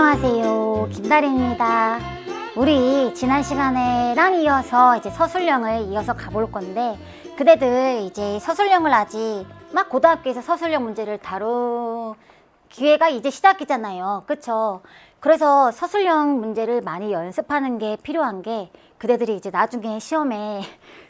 안녕하세요, 김다린입니다. 우리 지난 시간에랑 이어서 이제 서술형을 이어서 가볼 건데, 그대들 이제 서술형을 아직 막 고등학교에서 서술형 문제를 다룰 기회가 이제 시작이잖아요, 그쵸? 그래서 서술형 문제를 많이 연습하는 게 필요한 게, 그대들이 이제 나중에 시험에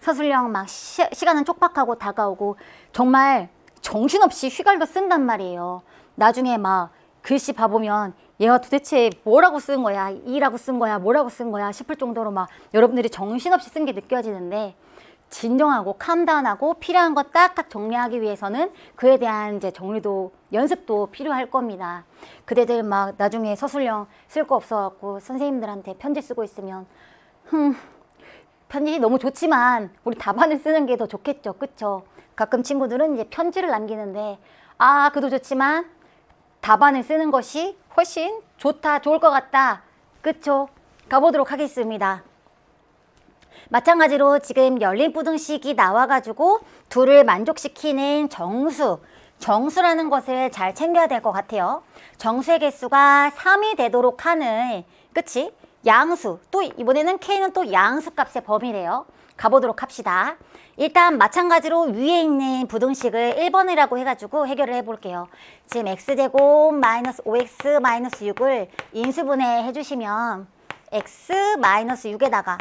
서술형 막 시간은 촉박하고 다가오고 정말 정신없이 휘갈겨 쓴단 말이에요. 나중에 막 글씨 봐보면 얘가 도대체 뭐라고 쓴 거야, 이라고 쓴 거야, 뭐라고 쓴 거야 싶을 정도로 막 여러분들이 정신없이 쓴 게 느껴지는데, 진정하고 캄다운하고 필요한 거 딱딱 정리하기 위해서는 그에 대한 이제 정리도 연습도 필요할 겁니다. 그대들 막 나중에 서술형 쓸 거 없어갖고 선생님들한테 편지 쓰고 있으면 편지 너무 좋지만 우리 답안을 쓰는 게 더 좋겠죠, 그쵸? 가끔 친구들은 이제 편지를 남기는데, 그도 좋지만 답안을 쓰는 것이 훨씬 좋다, 좋을 것 같다, 그쵸? 가보도록 하겠습니다. 마찬가지로 지금 열린 부등식이 나와가지고 둘을 만족시키는 정수라는 것을 잘 챙겨야 될 것 같아요. 정수의 개수가 3이 되도록 하는, 그치? 양수, 또 이번에는 K는 또 양수 값의 범위래요. 가보도록 합시다. 일단 마찬가지로 위에 있는 부등식을 1번이라고 해가지고 해결을 해볼게요. 지금 x제곱 마이너스 5x 마이너스 6을 인수분해 해주시면 x 마이너스 6에다가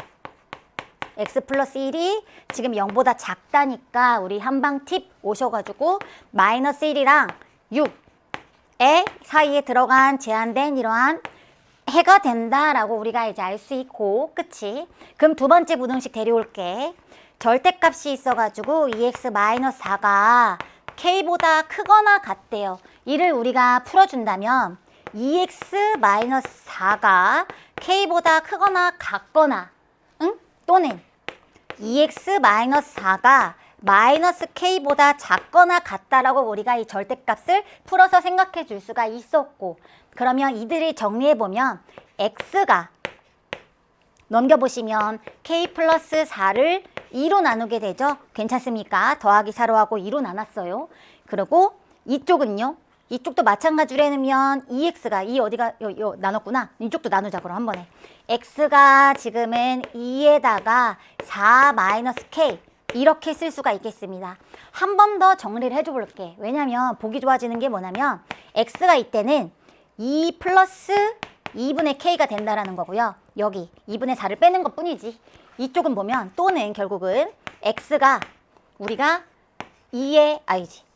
x 플러스 1이 지금 0보다 작다니까 우리 한방 팁 오셔가지고 마이너스 1이랑 6의 사이에 들어간 제한된 이러한 해가 된다라고 우리가 이제 알 수 있고, 그치? 그럼 두 번째 부등식 데려올게. 절대값이 있어가지고 2x-4가 k보다 크거나 같대요. 이를 우리가 풀어준다면 2x-4가 k보다 크거나 같거나, 또는 2x-4가 마이너스 k보다 작거나 같다라고 우리가 이 절대값을 풀어서 생각해 줄 수가 있었고, 그러면 이들을 정리해보면 x가 넘겨보시면 k 플러스 4를 2로 나누게 되죠. 괜찮습니까? 더하기 4로 하고 2로 나눴어요. 그리고 이쪽은요. 이쪽도 마찬가지로 해놓으면 2x가 어디가 요 나눴구나. 이쪽도 나누자 그럼 한 번에. x가 지금은 2에다가 4 마이너스 k 이렇게 쓸 수가 있겠습니다. 한 번 더 정리를 해줘 볼게. 왜냐면 보기 좋아지는 게 뭐냐면 x가 이때는 2 플러스 2분의 k가 된다라는 거고요. 여기 2분의 4를 빼는 것 뿐이지. 이쪽은 보면 또는 결국은 x가 우리가 2의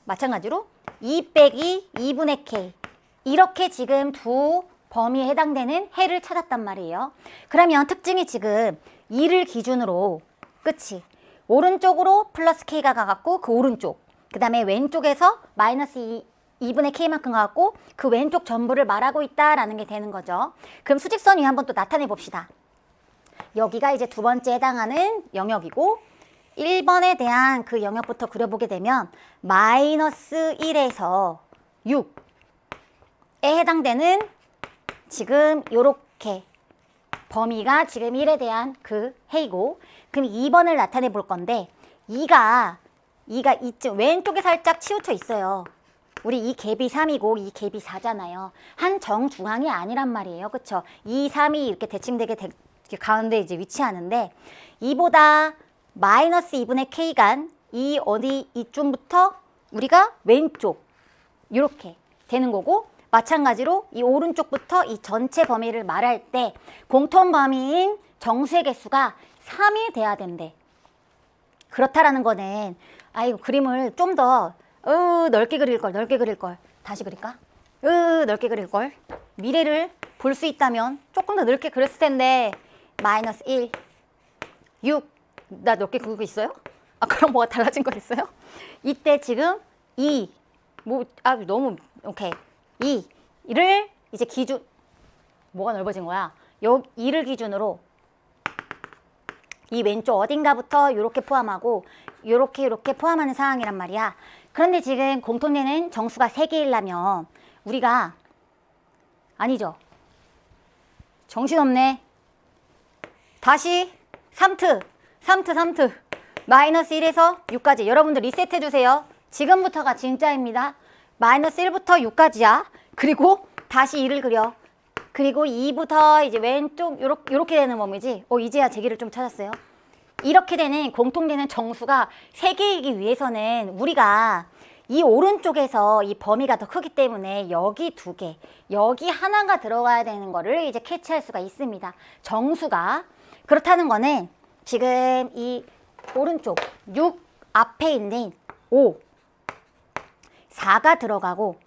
마찬가지로 2 빼기 2분의 k 이렇게 지금 두 범위에 해당되는 해를 찾았단 말이에요. 그러면 특징이 지금 2를 기준으로, 그치? 오른쪽으로 플러스 k가 가갖고 그 오른쪽, 그 다음에 왼쪽에서 마이너스 2분의 k만큼 가갖고 그 왼쪽 전부를 말하고 있다라는 게 되는 거죠. 그럼 수직선 위 한번 또 나타내 봅시다. 여기가 이제 두 번째 해당하는 영역이고, 1번에 대한 그 영역부터 그려보게 되면 마이너스 1에서 6에 해당되는 지금 요렇게 범위가 지금 1에 대한 그 해이고, 그럼 2번을 나타내 볼 건데 2가 이쯤 왼쪽에 살짝 치우쳐 있어요. 우리 이 갭이 3이고 이 갭이 4잖아요. 한 정중앙이 아니란 말이에요. 그쵸? 2, 3이 이렇게 대칭되게 가운데 이제 위치하는데, 2보다 마이너스 2분의 k간 이쯤부터 우리가 왼쪽 이렇게 되는 거고, 마찬가지로 이 오른쪽부터 이 전체 범위를 말할 때 공통 범위인 정수의 개수가 3이 돼야 된대. 그렇다라는 거는 그림을 좀 더 넓게 그릴 걸. 다시 그릴까? 넓게 그릴 걸. 미래를 볼 수 있다면 조금 더 넓게 그렸을 텐데, 마이너스 1, 6, 나 넓게 그리고 있어요? 그럼 뭐가 달라진 거 있어요? 이때 지금 2, 너무, 오케이. 2를 이제 기준, 뭐가 넓어진 거야? 2를 기준으로 이 왼쪽 어딘가부터 이렇게 포함하고 이렇게 포함하는 상황이란 말이야. 그런데 지금 공통되는 정수가 3개이려면 우리가, 아니죠. 정신없네. 다시 3트 마이너스 1에서 6까지 여러분들 리셋해 주세요. 지금부터가 진짜입니다. 마이너스 1부터 6까지야. 그리고 다시 2를 그려. 그리고 2부터 이제 왼쪽 요렇게 되는 범위지. 이제야 제기를 좀 찾았어요. 이렇게 되는 공통되는 정수가 3개이기 위해서는 우리가 이 오른쪽에서 이 범위가 더 크기 때문에 여기 2개, 여기 하나가 들어가야 되는 거를 이제 캐치할 수가 있습니다. 정수가. 그렇다는 거는 지금 이 오른쪽 6 앞에 있는 5, 4가 들어가고,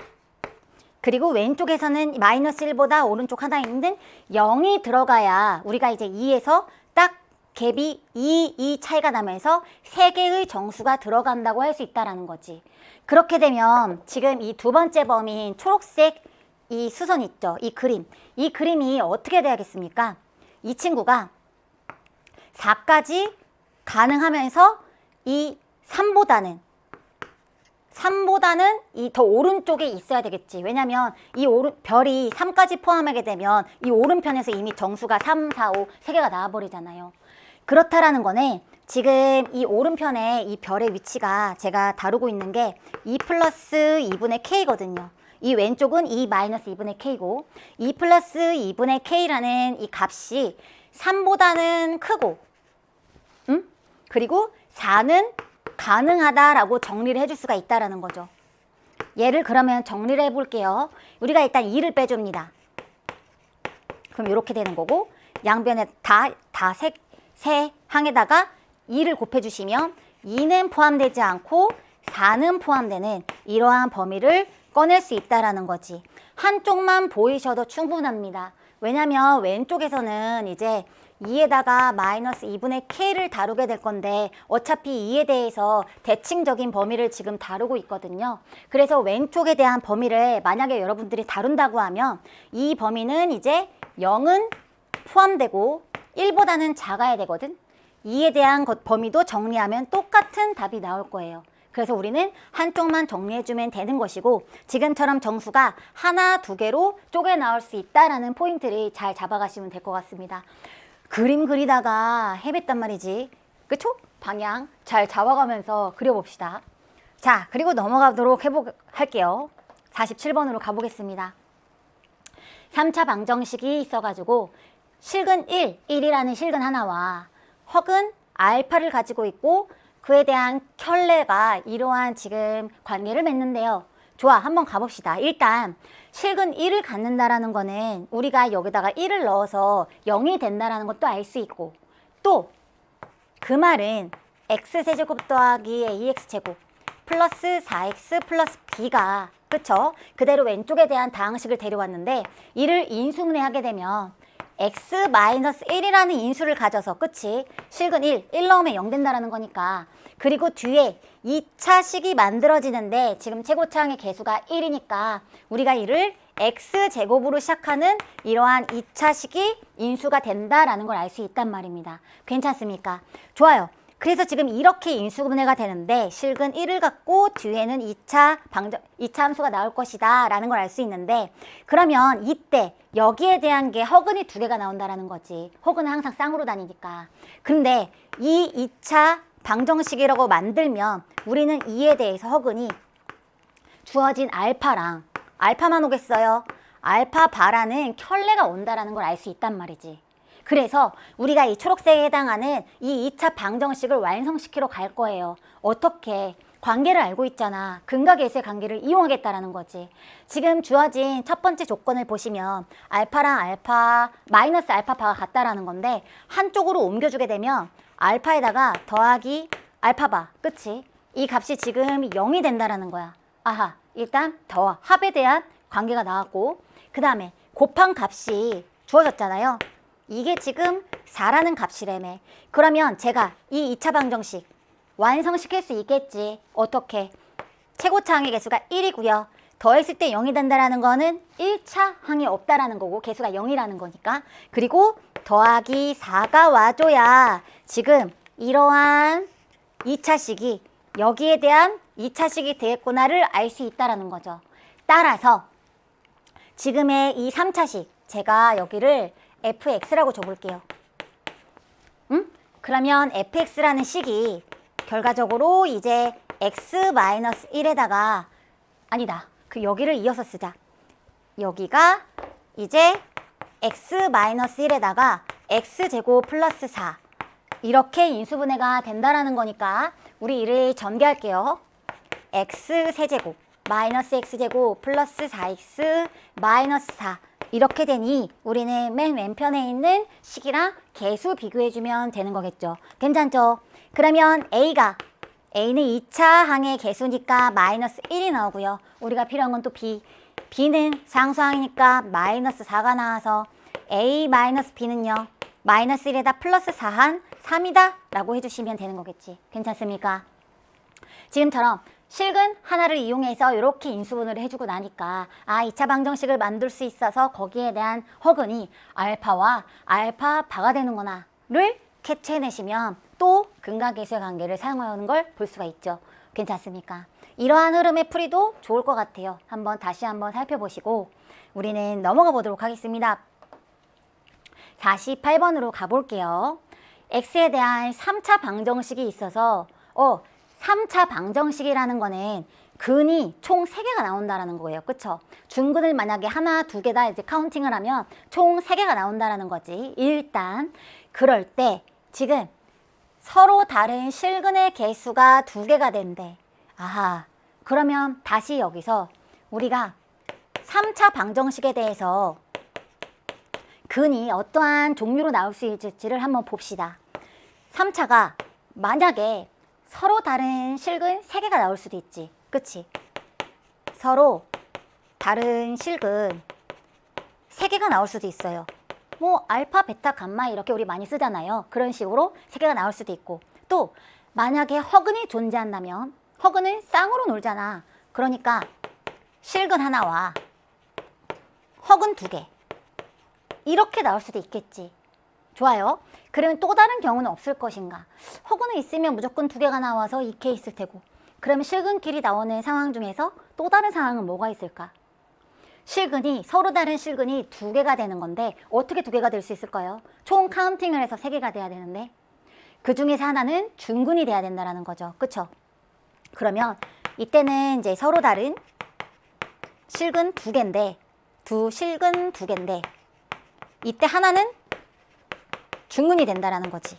그리고 왼쪽에서는 마이너스 1보다 오른쪽 하나 있는 0이 들어가야 우리가 이제 2에서 딱 갭이 2 차이가 나면서 3개의 정수가 들어간다고 할 수 있다는 거지. 그렇게 되면 지금 이 두 번째 범위인 초록색 이 수선 있죠? 이 그림이 어떻게 돼야겠습니까? 이 친구가 4까지 가능하면서 이 3보다는 이 더 오른쪽에 있어야 되겠지. 왜냐면 이 별이 3까지 포함하게 되면 이 오른편에서 이미 정수가 3, 4, 5 3개가 나와버리잖아요. 그렇다라는 거네. 지금 이 오른편에 이 별의 위치가 제가 다루고 있는 게 2 플러스 2분의 k거든요. 이 왼쪽은 2 마이너스 2분의 k고 2 플러스 2분의 k라는 이 값이 3보다는 크고 그리고 4는 가능하다라고 정리를 해줄 수가 있다라는 거죠. 얘를 그러면 정리를 해볼게요. 우리가 일단 2를 빼줍니다. 그럼 이렇게 되는 거고 양변에 세 항에다가 2를 곱해주시면 2는 포함되지 않고 4는 포함되는 이러한 범위를 꺼낼 수 있다라는 거지. 한쪽만 보이셔도 충분합니다. 왜냐면 왼쪽에서는 이제 2에다가 마이너스 2분의 k를 다루게 될 건데 어차피 2에 대해서 대칭적인 범위를 지금 다루고 있거든요. 그래서 왼쪽에 대한 범위를 만약에 여러분들이 다룬다고 하면 이 범위는 이제 0은 포함되고 1보다는 작아야 되거든. 2에 대한 범위도 정리하면 똑같은 답이 나올 거예요. 그래서 우리는 한쪽만 정리해주면 되는 것이고 지금처럼 정수가 하나, 2개로 쪼개 나올 수 있다라는 포인트를 잘 잡아가시면 될 것 같습니다. 그림 그리다가 헤맸단 말이지. 그쵸? 방향 잘 잡아가면서 그려봅시다. 자, 그리고 넘어가도록 할게요. 47번으로 가보겠습니다. 3차 방정식이 있어가지고 실근 1이라는 실근 하나와 허근 알파를 가지고 있고 그에 대한 켤레가 이러한 지금 관계를 맺는데요. 좋아, 한번 가봅시다. 일단 실근 1을 갖는다라는 거는 우리가 여기다가 1을 넣어서 0이 된다라는 것도 알 수 있고 또 그 말은 x세제곱 더하기 ax제곱 플러스 4x 플러스 b가 그쵸? 그대로 왼쪽에 대한 다항식을 데려왔는데 이를 인수분해하게 되면 x-1이라는 인수를 가져서 그치? 실근 1 넣으면 0 된다라는 거니까 그리고 뒤에 2차 식이 만들어지는데 지금 최고차항의 개수가 1이니까 우리가 이를 x제곱으로 시작하는 이러한 2차 식이 인수가 된다라는 걸 알 수 있단 말입니다. 괜찮습니까? 좋아요. 그래서 지금 이렇게 인수분해가 되는데 실근 1을 갖고 뒤에는 2차 함수가 나올 것이다 라는 걸 알 수 있는데 그러면 이때 여기에 대한 게 허근이 2개가 나온다라는 거지. 허근은 항상 쌍으로 다니니까. 근데 이 2차 방정식이라고 만들면 우리는 이에 대해서 허근이 주어진 알파만 오겠어요. 알파 바라는 켤레가 온다라는 걸 알 수 있단 말이지. 그래서 우리가 이 초록색에 해당하는 이 2차 방정식을 완성시키러 갈 거예요. 어떻게? 관계를 알고 있잖아. 근과 계수의 관계를 이용하겠다라는 거지. 지금 주어진 첫 번째 조건을 보시면 알파랑 알파, 마이너스 알파바가 같다라는 건데 한쪽으로 옮겨주게 되면 알파에다가 더하기 알파바, 그치? 이 값이 지금 0이 된다라는 거야. 아하, 일단 합에 대한 관계가 나왔고 그 다음에 곱한 값이 주어졌잖아요. 이게 지금 4라는 값이라며. 그러면 제가 이 2차 방정식 완성시킬 수 있겠지. 어떻게? 최고차항의 개수가 1이고요. 더했을 때 0이 된다라는 거는 1차 항이 없다라는 거고 개수가 0이라는 거니까. 그리고 더하기 4가 와줘야 지금 이러한 2차식이 여기에 대한 2차식이 되겠구나를 알 수 있다라는 거죠. 따라서 지금의 이 3차식 제가 여기를 fx라고 줘볼게요. 그러면 fx라는 식이 결과적으로 이제 x-1에다가 아니다. 여기를 이어서 쓰자. 여기가 이제 x-1에다가 x제곱 플러스 4 이렇게 인수분해가 된다라는 거니까 우리 이를 전개할게요. x세제곱 마이너스 x제곱 플러스 4x 마이너스 4 이렇게 되니 우리는 맨 왼편에 있는 식이랑 계수 비교해주면 되는 거겠죠. 괜찮죠? 그러면 A는 2차 항의 개수니까 마이너스 1이 나오고요. 우리가 필요한 건 또 B는 상수항이니까 마이너스 4가 나와서 A 마이너스 B는요. 마이너스 1에다 플러스 4한 3이다 라고 해주시면 되는 거겠지. 괜찮습니까? 지금처럼 실근 하나를 이용해서 이렇게 인수분해를 해주고 나니까 2차 방정식을 만들 수 있어서 거기에 대한 허근이 알파와 알파바가 되는구나를 캐치해내시면 또 근각계수의 관계를 사용하는 걸 볼 수가 있죠. 괜찮습니까? 이러한 흐름의 풀이도 좋을 것 같아요. 다시 한번 살펴보시고 우리는 넘어가 보도록 하겠습니다. 48번으로 가볼게요. x에 대한 3차 방정식이 있어서 3차 방정식이라는 거는 근이 총 3개가 나온다라는 거예요. 그쵸? 중근을 만약에 하나, 두 개다 이제 카운팅을 하면 총 3개가 나온다라는 거지. 일단 그럴 때 지금 서로 다른 실근의 개수가 2개가 된대. 그러면 다시 여기서 우리가 3차 방정식에 대해서 근이 어떠한 종류로 나올 수 있을지를 한번 봅시다. 3차가 만약에 서로 다른 실근 3개가 나올 수도 있지. 그치? 서로 다른 실근 3개가 나올 수도 있어요. 알파, 베타, 감마 이렇게 우리 많이 쓰잖아요. 그런 식으로 3개가 나올 수도 있고 또 만약에 허근이 존재한다면 허근은 쌍으로 놀잖아. 그러니까 실근 하나와 허근 2개 이렇게 나올 수도 있겠지. 좋아요. 그러면 또 다른 경우는 없을 것인가? 허근은 있으면 무조건 2개가 나와서 이렇게 있을 테고 그러면 실근끼리 나오는 상황 중에서 또 다른 상황은 뭐가 있을까? 서로 다른 실근이 2개가 되는 건데 어떻게 2개가 될 수 있을까요? 총 카운팅을 해서 3개가 돼야 되는데 그 중에서 하나는 중근이 돼야 된다는 거죠. 그쵸? 그러면 이때는 이제 서로 다른 실근 2개인데 실근 2개인데 이때 하나는 중근이 된다라는 거지.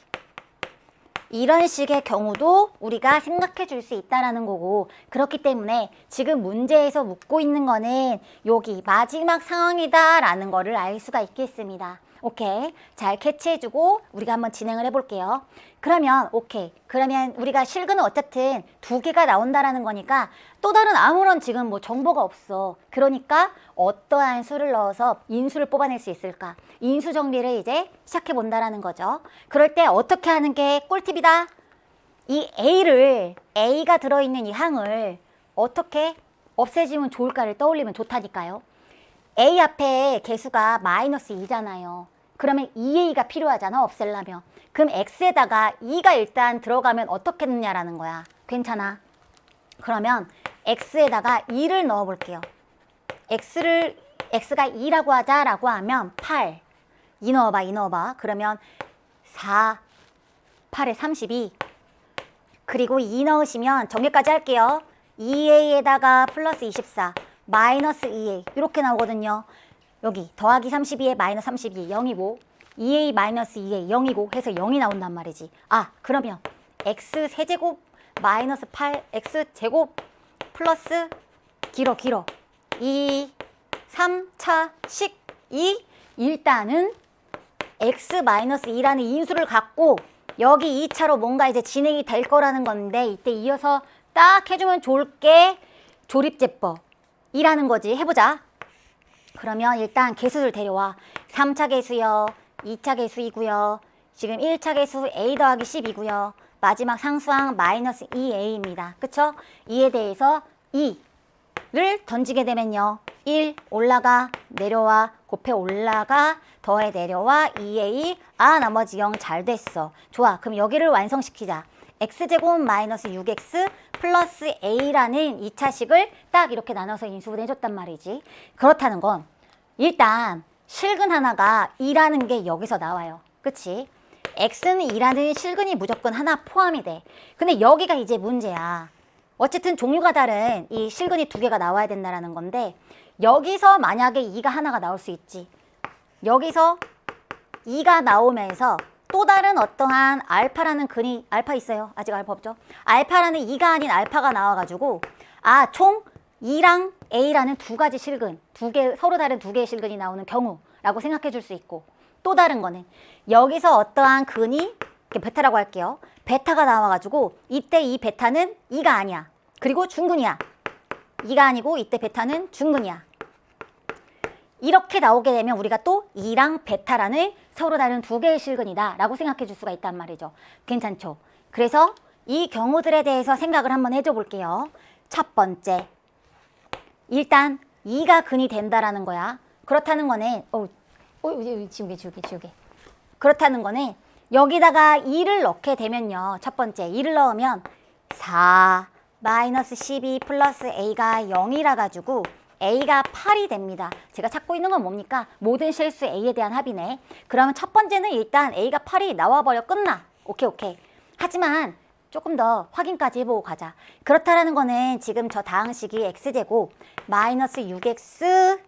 이런 식의 경우도 우리가 생각해 줄 수 있다라는 거고 그렇기 때문에 지금 문제에서 묻고 있는 거는 여기 마지막 상황이다 라는 거를 알 수가 있겠습니다. 오케이. 잘 캐치해주고 우리가 한번 진행을 해볼게요. 그러면 그러면 우리가 실근은 어쨌든 2개가 나온다라는 거니까 또 다른 아무런 지금 정보가 없어. 그러니까 어떠한 수를 넣어서 인수를 뽑아낼 수 있을까? 인수 정리를 이제 시작해 본다라는 거죠. 그럴 때 어떻게 하는 게 꿀팁이다? 이 A가 들어있는 이 항을 어떻게 없애지면 좋을까를 떠올리면 좋다니까요. A 앞에 개수가 마이너스 2잖아요. 그러면 2A가 필요하잖아, 없애려면. 그럼 X에다가 2가 일단 들어가면 어떻게 넣냐라는 거야. 괜찮아. 그러면 X에다가 2를 넣어 볼게요. X가 2라고 하자라고 하면 8. 2 넣어봐. 그러면 4, 8에 32. 그리고 2 넣으시면 정리까지 할게요. 2A에다가 플러스 24, 마이너스 2A 이렇게 나오거든요. 여기 더하기 32에 마이너스 32, 0이고 2A 마이너스 2A 0이고 해서 0이 나온단 말이지. 그러면 X세제곱 마이너스 8X제곱 플러스 길어 2, 3차식 2 일단은 X 마이너스 2라는 인수를 갖고 여기 2차로 뭔가 이제 진행이 될 거라는 건데 이때 이어서 딱 해주면 좋을 게 조립제법이라는 거지. 해보자. 그러면 일단 개수를 데려와. 3차 개수요. 2차 개수이고요. 지금 1차 개수 A 더하기 10이고요. 마지막 상수항 마이너스 2A입니다. 그쵸? 이에 대해서 2를 던지게 되면요. 1 올라가 내려와 곱해 올라가 더해 내려와 2A 나머지 0 잘 됐어. 좋아. 그럼 여기를 완성시키자. x제곱 마이너스 6x 플러스 a라는 2차식을 딱 이렇게 나눠서 인수분해 해줬단 말이지. 그렇다는 건 일단 실근 하나가 2라는 게 여기서 나와요. 그치? x는 2라는 실근이 무조건 하나 포함이 돼. 근데 여기가 이제 문제야. 어쨌든 종류가 다른 이 실근이 2개가 나와야 된다는 건데 여기서 만약에 2가 하나가 나올 수 있지. 여기서 2가 나오면서 또 다른 어떠한 알파라는 근이, 알파 있어요? 아직 알파 없죠? 알파라는 2가 아닌 알파가 나와가지고 총 2랑 A라는 두 가지 실근, 서로 다른 두 개의 실근이 나오는 경우라고 생각해 줄 수 있고, 또 다른 거는 여기서 어떠한 근이 베타라고 할게요. 베타가 나와가지고 이때 이 베타는 2가 아니야. 그리고 중근이야. 2가 아니고 이때 베타는 중근이야. 이렇게 나오게 되면 우리가 또 2랑 베타라는 서로 다른 두 개의 실근이다 라고 생각해 줄 수가 있단 말이죠. 괜찮죠? 그래서 이 경우들에 대해서 생각을 한번 해줘 볼게요. 첫 번째, 일단 2가 근이 된다라는 거야. 그렇다는 거는 지우개. 그렇다는 거는 여기다가 2를 넣게 되면요. 첫 번째 2를 넣으면 4 마이너스 12 플러스 A가 0이라 가지고 A가 8이 됩니다. 제가 찾고 있는 건 뭡니까? 모든 실수 A에 대한 합이네. 그러면 첫 번째는 일단 A가 8이 나와버려 끝나. 오케이. 하지만 조금 더 확인까지 해보고 가자. 그렇다라는 거는 지금 저 다항식이 x제곱 마이너스 6x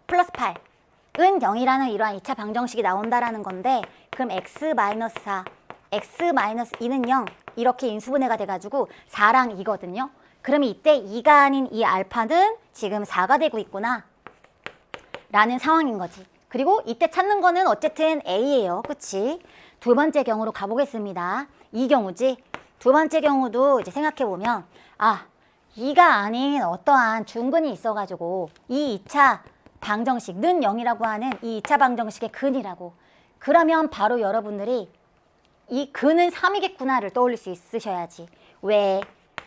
플러스 8은 0이라는 이러한 2차 방정식이 나온다라는 건데, 그럼 x 마이너스 4, x 마이너스 2는 0 이렇게 인수분해가 돼가지고 4랑 2거든요. 그러면 이때 2가 아닌 이 알파는 지금 4가 되고 있구나 라는 상황인 거지. 그리고 이때 찾는 거는 어쨌든 A예요. 그치? 두 번째 경우로 가보겠습니다. 이 경우지. 두 번째 경우도 이제 생각해보면 2가 아닌 어떠한 중근이 있어가지고 이 2차 방정식, 는 0이라고 하는 이 2차 방정식의 근이라고. 그러면 바로 여러분들이 이 근은 3이겠구나를 떠올릴 수 있으셔야지. 왜?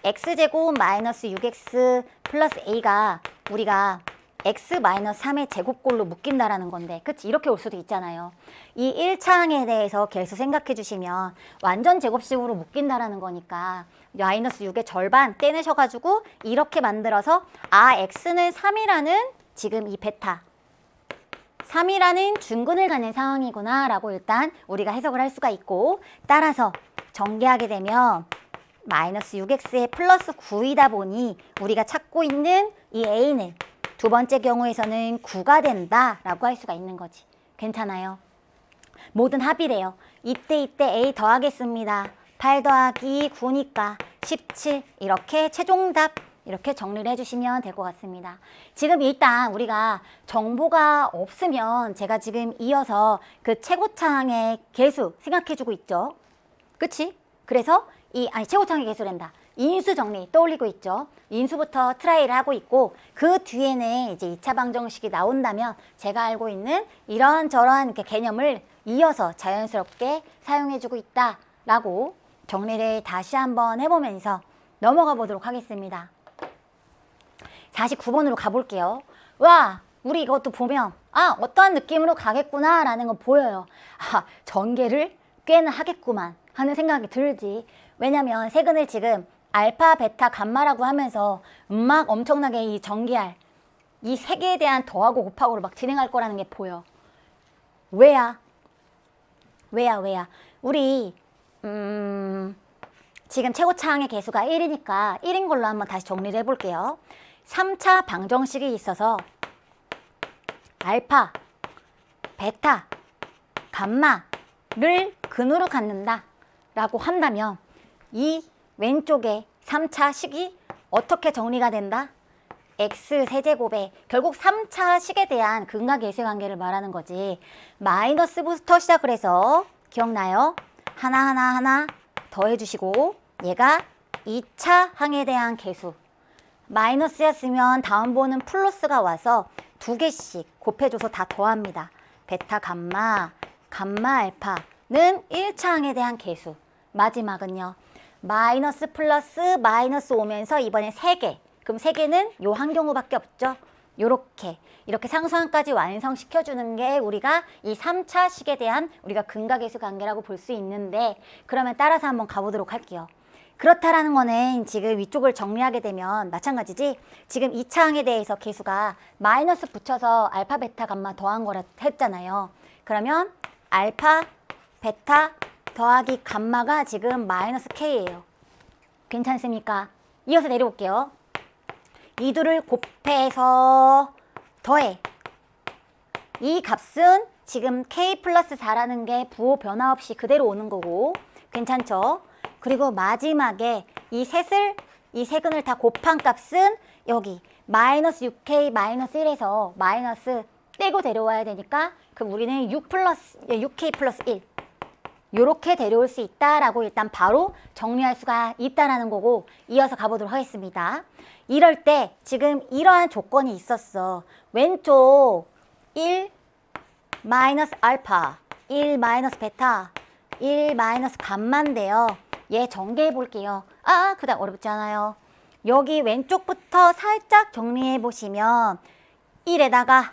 x제곱 마이너스 6x 플러스 a가 우리가 x 마이너스 3의 제곱꼴로 묶인다라는 건데, 그치? 이렇게 올 수도 있잖아요. 이 1차항에 대해서 계속 생각해 주시면 완전 제곱식으로 묶인다라는 거니까 마이너스 6의 절반 떼내셔가지고 이렇게 만들어서 x는 3이라는 지금 이 베타 3이라는 중근을 갖는 상황이구나 라고 일단 우리가 해석을 할 수가 있고, 따라서 전개하게 되면 마이너스 6x의 플러스 9이다 보니 우리가 찾고 있는 이 a는 두 번째 경우에서는 9가 된다 라고 할 수가 있는 거지. 괜찮아요? 모든 합이래요. 이때 a 더하겠습니다. 8 더하기 9니까 17. 이렇게 최종답 이렇게 정리를 해주시면 될 것 같습니다. 지금 일단 우리가 정보가 없으면 제가 지금 이어서 그 최고차항의 개수 생각해주고 있죠. 그치? 그래서 최고차항의 개수란다. 인수 정리 떠올리고 있죠. 인수부터 트라이를 하고 있고, 그 뒤에는 이제 2차 방정식이 나온다면 제가 알고 있는 이런저런 이렇게 개념을 이어서 자연스럽게 사용해주고 있다라고 정리를 다시 한번 해보면서 넘어가 보도록 하겠습니다. 49번으로 가볼게요. 와, 우리 이것도 보면 어떠한 느낌으로 가겠구나 라는 거 보여요. 전개를 꽤나 하겠구만 하는 생각이 들지. 왜냐면 세근을 지금 알파, 베타, 감마라고 하면서 막 엄청나게 이 전개할 이 세 개에 대한 더하고 곱하고를 막 진행할 거라는 게 보여. 왜야? 우리 지금 최고차항의 개수가 1이니까 1인 걸로 한번 다시 정리를 해볼게요. 3차 방정식이 있어서 알파, 베타, 감마를 근으로 갖는다 라고 한다면 이 왼쪽에 3차 식이 어떻게 정리가 된다? x 세제곱에 결국 3차 식에 대한 근과 계수의 관계를 말하는 거지. 마이너스부터 시작을 해서 기억나요? 하나 더해주시고 얘가 2차 항에 대한 계수. 마이너스였으면 다음 번은 플러스가 와서 두 개씩 곱해줘서 다 더합니다. 베타 감마, 감마 알파는 1차 항에 대한 계수. 마지막은요. 마이너스 플러스 마이너스 오면서 이번엔 3개. 그럼 3개는 요 한 경우밖에 없죠. 이렇게 상수항까지 완성시켜주는 게 우리가 이 3차 식에 대한 우리가 근과 계수 관계라고 볼 수 있는데, 그러면 따라서 한번 가보도록 할게요. 그렇다라는 거는 지금 위쪽을 정리하게 되면 마찬가지지. 지금 2차항에 대해서 계수가 마이너스 붙여서 알파, 베타, 감마 더한 거라 했잖아요. 그러면 알파, 베타 더하기 감마가 지금 마이너스 k예요. 괜찮습니까? 이어서 내려올게요. 이 둘을 곱해서 더해. 이 값은 지금 k 플러스 4라는 게 부호 변화 없이 그대로 오는 거고 괜찮죠? 그리고 마지막에 이 세근을 다 곱한 값은 여기 마이너스 6k 마이너스 1에서 마이너스 떼고 데려와야 되니까 그럼 우리는 6k 플러스 1 요렇게 데려올 수 있다라고 일단 바로 정리할 수가 있다라는 거고 이어서 가보도록 하겠습니다. 이럴 때 지금 이러한 조건이 있었어. 왼쪽 1 마이너스 알파 1 마이너스 베타 1 마이너스 감마인데요. 얘 전개해 볼게요. 그 다음 어렵지 않아요. 여기 왼쪽부터 살짝 정리해 보시면 1에다가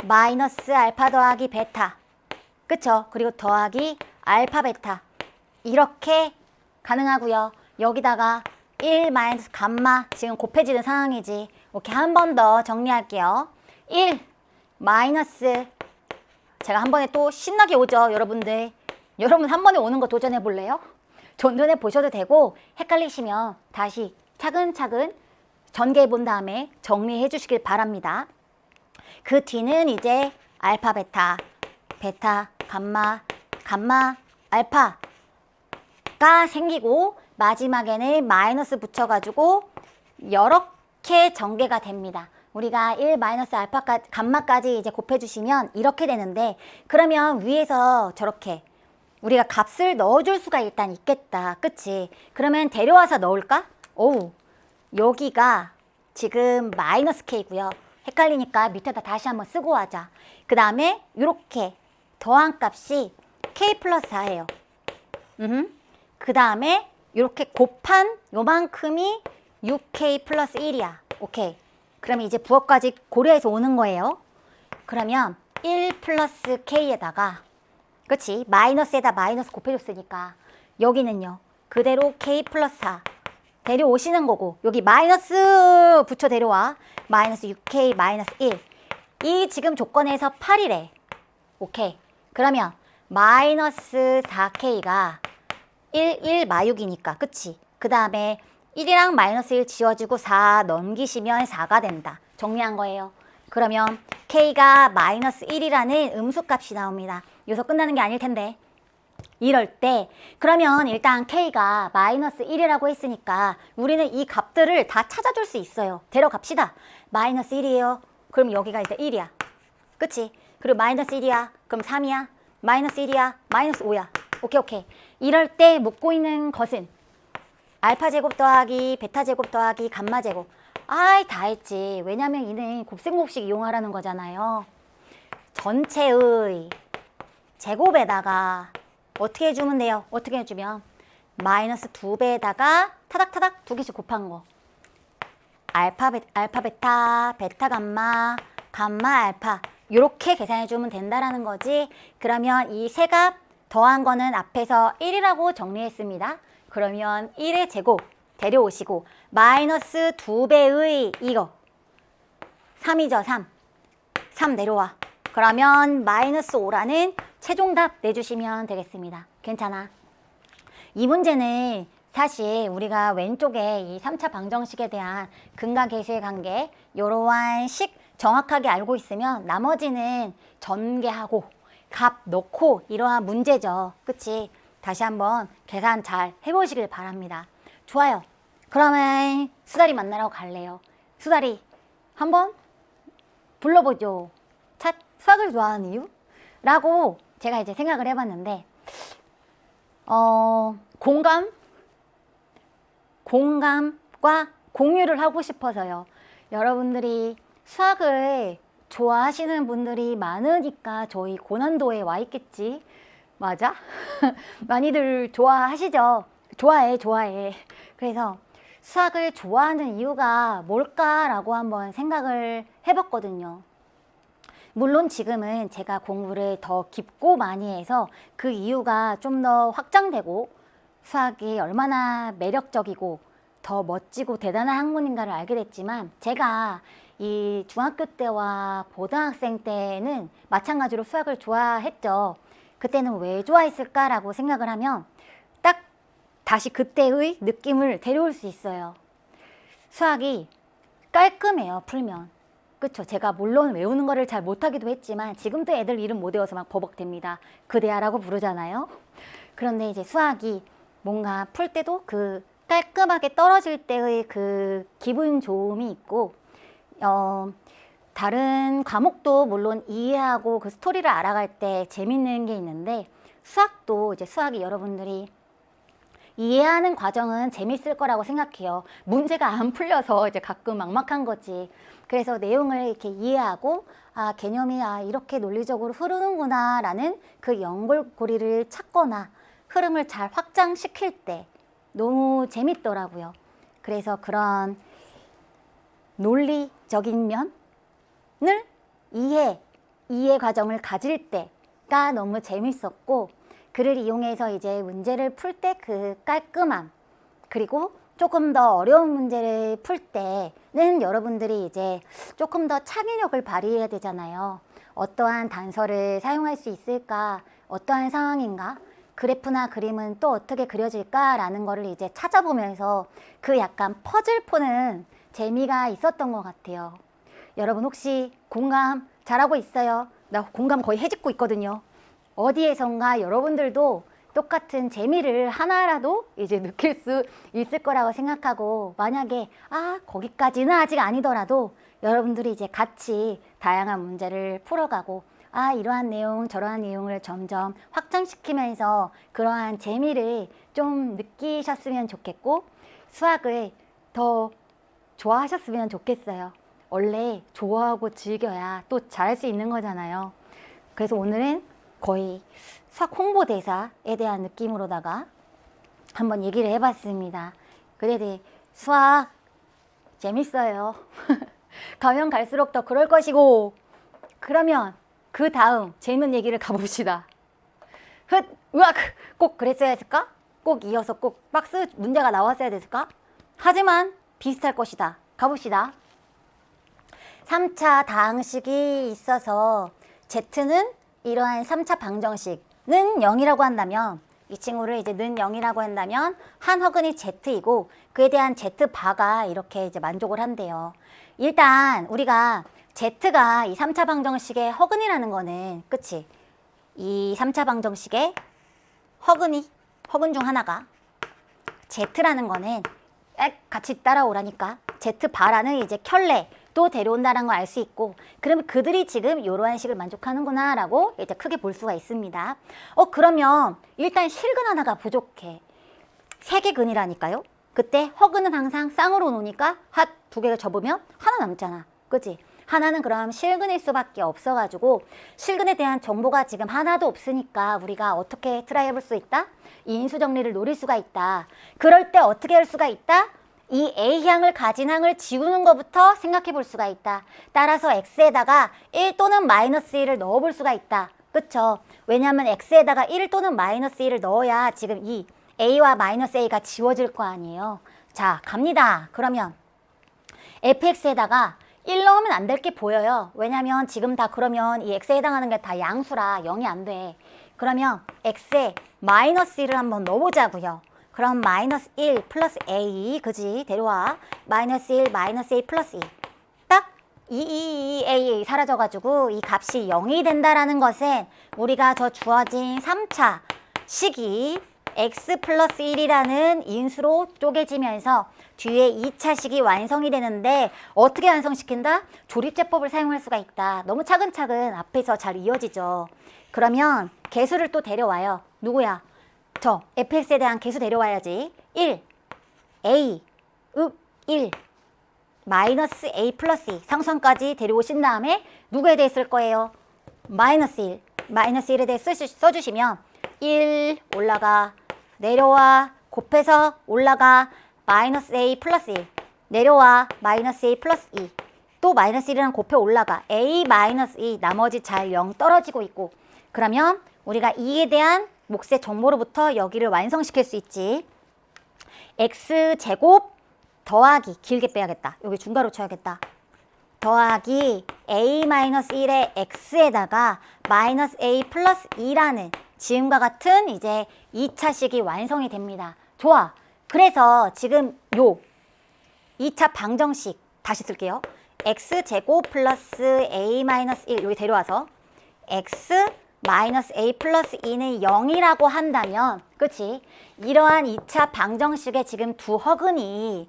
마이너스 알파 더하기 베타 그쵸? 그리고 더하기 알파 베타 이렇게 가능하고요. 여기다가 1 마이너스 감마 지금 곱해지는 상황이지. 오케이, 한 번 더 정리할게요. 1 마이너스 제가 한 번에 또 신나게 오죠. 여러분들 한 번에 오는 거 도전해 볼래요? 도전해 보셔도 되고 헷갈리시면 다시 차근차근 전개해 본 다음에 정리해 주시길 바랍니다. 그 뒤는 이제 알파 베타 베타 감마 감마 알파가 생기고 마지막에는 마이너스 붙여가지고 이렇게 전개가 됩니다. 우리가 1 마이너스 알파까지 감마까지 이제 곱해주시면 이렇게 되는데 그러면 위에서 저렇게 우리가 값을 넣어줄 수가 일단 있겠다. 그치? 그러면 데려와서 넣을까? 오우, 여기가 지금 마이너스 k고요. 헷갈리니까 밑에다 다시 한번 쓰고 하자. 그 다음에 이렇게 더한 값이 k 플러스 4예요. 그 다음에 이렇게 곱한 요만큼이 6k 플러스 1이야. 오케이. 그러면 이제 부호까지 고려해서 오는 거예요. 그러면 1 플러스 k에다가 그치? 마이너스에다 마이너스 곱해줬으니까 여기는요. 그대로 k 플러스 4 데려오시는 거고 여기 마이너스 붙여 데려와. 마이너스 6k 마이너스 1. 이 지금 조건에서 8이래. 오케이. 그러면 마이너스 4k가 1 마육이니까 그치? 그 다음에 1이랑 마이너스 1 지워지고 4 넘기시면 4가 된다. 정리한 거예요. 그러면 k가 마이너스 1이라는 음수값이 나옵니다. 여기서 끝나는 게 아닐 텐데. 이럴 때 그러면 일단 k가 마이너스 1이라고 했으니까 우리는 이 값들을 다 찾아줄 수 있어요. 데려갑시다. 마이너스 1이에요. 그럼 여기가 일단 1이야. 그치? 그리고 마이너스 1이야. 그럼 3이야. 마이너스 1이야. 마이너스 5야. 오케이. 이럴 때 묻고 있는 것은 알파 제곱 더하기 베타 제곱 더하기 감마 제곱. 다 했지. 왜냐면 이는 곱셈곱식 이용하라는 거잖아요. 전체의 제곱에다가 어떻게 해주면 돼요? 어떻게 해주면 마이너스 2배에다가 타닥타닥 2개씩 곱한 거. 알파 베타 베타 감마 감마 알파 이렇게 계산해주면 된다라는 거지. 그러면 이 세 값 더한 거는 앞에서 1이라고 정리했습니다. 그러면 1의 제곱 데려오시고 마이너스 2배의 이거 3이죠. 3 내려와. 그러면 마이너스 5라는 최종답 내주시면 되겠습니다. 괜찮아. 이 문제는 사실 우리가 왼쪽에 이 3차 방정식에 대한 근과 계수의 관계 이러한 식 정확하게 알고 있으면 나머지는 전개하고 값 넣고 이러한 문제죠. 그치? 다시 한번 계산 잘 해보시길 바랍니다. 좋아요. 그러면 수다리 만나러 갈래요. 수다리 한번 불러보죠. 수학을 좋아하는 이유? 라고 제가 이제 생각을 해봤는데 공감과 공유를 하고 싶어서요. 여러분들이 수학을 좋아하시는 분들이 많으니까 저희 고난도에 와 있겠지. 맞아? 많이들 좋아하시죠? 좋아해. 그래서 수학을 좋아하는 이유가 뭘까라고 한번 생각을 해봤거든요. 물론 지금은 제가 공부를 더 깊고 많이 해서 그 이유가 좀 더 확장되고 수학이 얼마나 매력적이고 더 멋지고 대단한 학문인가를 알게 됐지만 제가 이 중학교 때와 고등학생 때는 마찬가지로 수학을 좋아했죠. 그때는 왜 좋아했을까라고 생각을 하면 딱 다시 그때의 느낌을 데려올 수 있어요. 수학이 깔끔해요, 풀면. 그쵸. 제가 물론 외우는 거를 잘 못하기도 했지만 지금도 애들 이름 못 외워서 막 버벅댑니다. 그대야라고 부르잖아요. 그런데 이제 수학이 뭔가 풀 때도 그 깔끔하게 떨어질 때의 그 기분 좋음이 있고, 다른 과목도 물론 이해하고 그 스토리를 알아갈 때 재밌는 게 있는데, 수학도 이제 수학이 여러분들이 이해하는 과정은 재밌을 거라고 생각해요. 문제가 안 풀려서 이제 가끔 막막한 거지. 그래서 내용을 이렇게 이해하고, 아, 개념이 이렇게 논리적으로 흐르는구나 라는 그 연결고리를 찾거나 흐름을 잘 확장시킬 때 너무 재밌더라고요. 그래서 그런 논리적인 면을 이해 과정을 가질 때가 너무 재밌었고, 그를 이용해서 이제 문제를 풀 때 그 깔끔함, 그리고 조금 더 어려운 문제를 풀 때는 여러분들이 이제 조금 더 창의력을 발휘해야 되잖아요. 어떠한 단서를 사용할 수 있을까? 어떠한 상황인가? 그래프나 그림은 또 어떻게 그려질까라는 거를 이제 찾아보면서 그 약간 퍼즐 푸는 재미가 있었던 것 같아요. 여러분 혹시 공감 잘하고 있어요? 나 공감 거의 해집고 있거든요. 어디에선가 여러분들도 똑같은 재미를 하나라도 이제 느낄 수 있을 거라고 생각하고, 만약에 거기까지는 아직 아니더라도 여러분들이 이제 같이 다양한 문제를 풀어가고, 이러한 내용 저러한 내용을 점점 확장시키면서 그러한 재미를 좀 느끼셨으면 좋겠고, 수학을 더 좋아하셨으면 좋겠어요. 원래 좋아하고 즐겨야 또 잘할 수 있는 거잖아요. 그래서 오늘은 거의 수학 홍보대사에 대한 느낌으로다가 한번 얘기를 해봤습니다. 그래도 수학 재밌어요. 가면 갈수록 더 그럴 것이고, 그러면 그 다음 재밌는 얘기를 가봅시다. 으악! 꼭 그랬어야 했을까? 꼭 이어서 꼭 박스 문제가 나왔어야 됐을까? 하지만 비슷할 것이다. 가봅시다. 3차 다항식이 있어서 Z는 이러한 3차 방정식은 0이라고 한다면, 이 친구를 이제 는 0이라고 한다면 한 허근이 Z이고 그에 대한 Z바가 이렇게 이제 만족을 한대요. 일단 우리가 Z가 이 3차 방정식의 허근이라는 거는, 그치? 이 3차 방정식의 허근 중 하나가 Z라는 거는 같이 따라오라니까 Z바라는 이제 켤레 또 데려온다는 걸 알 수 있고, 그러면 그들이 지금 이러한 식을 만족하는구나 라고 이제 크게 볼 수가 있습니다. 그러면 일단 실근 하나가 부족해. 3개 근이라니까요. 그때 허근은 항상 쌍으로 놓으니까 두 개를 접으면 하나 남잖아. 그치? 하나는 그럼 실근일 수밖에 없어가지고, 실근에 대한 정보가 지금 하나도 없으니까 우리가 어떻게 트라이 해볼 수 있다? 이 인수 정리를 노릴 수가 있다. 그럴 때 어떻게 할 수가 있다? 이 A향을 가진 항을 지우는 것부터 생각해 볼 수가 있다. 따라서 X에다가 1 또는 마이너스 1을 넣어 볼 수가 있다. 그쵸? 왜냐하면 X에다가 1 또는 마이너스 1을 넣어야 지금 이 A와 마이너스 A가 지워질 거 아니에요. 자, 갑니다. 그러면 fx에다가 1 넣으면 안 될 게 보여요. 왜냐면 지금 다 그러면 이 x에 해당하는 게 다 양수라 0이 안 돼. 그러면 x에 마이너스 1을 한번 넣어보자고요. 그럼 마이너스 1 플러스 a, 그지? 데려와. 마이너스 1 마이너스 a 플러스 2. 딱 a 사라져가지고 이 값이 0이 된다라는 것은 우리가 저 주어진 3차 식이 x 플러스 1이라는 인수로 쪼개지면서 뒤에 2차 식이 완성이 되는데, 어떻게 완성시킨다? 조립제법을 사용할 수가 있다. 너무 차근차근 앞에서 잘 이어지죠. 그러면 개수를 또 데려와요. 누구야? 저 fx에 대한 개수 데려와야지. 1, a, 1, 마이너스 a 플러스 2 상수항까지 데려오신 다음에 누구에 대해 쓸 거예요? 마이너스 1. 마이너스 1에 대해 써주시면 1 올라가, 내려와, 곱해서 올라가, 마이너스 a 플러스 1 내려와, 마이너스 a 플러스 2 또 마이너스 1이랑 곱해 올라가, a 마이너스 2 나머지 잘 0 떨어지고 있고. 그러면 우리가 2에 대한 몫의 정보로부터 여기를 완성시킬 수 있지. x제곱 더하기, 길게 빼야겠다. 여기 중괄호 쳐야겠다. 더하기 a-1의 x에다가 마이너스 a 플러스 2라는 지금과 같은 이제 2차 식이 완성이 됩니다. 좋아. 그래서 지금 요 2차 방정식 다시 쓸게요. x제곱 플러스 a 마이너스 1 여기 데려와서 x 마이너스 a 플러스 2는 0이라고 한다면 그치? 이러한 2차 방정식의 지금 두 허근이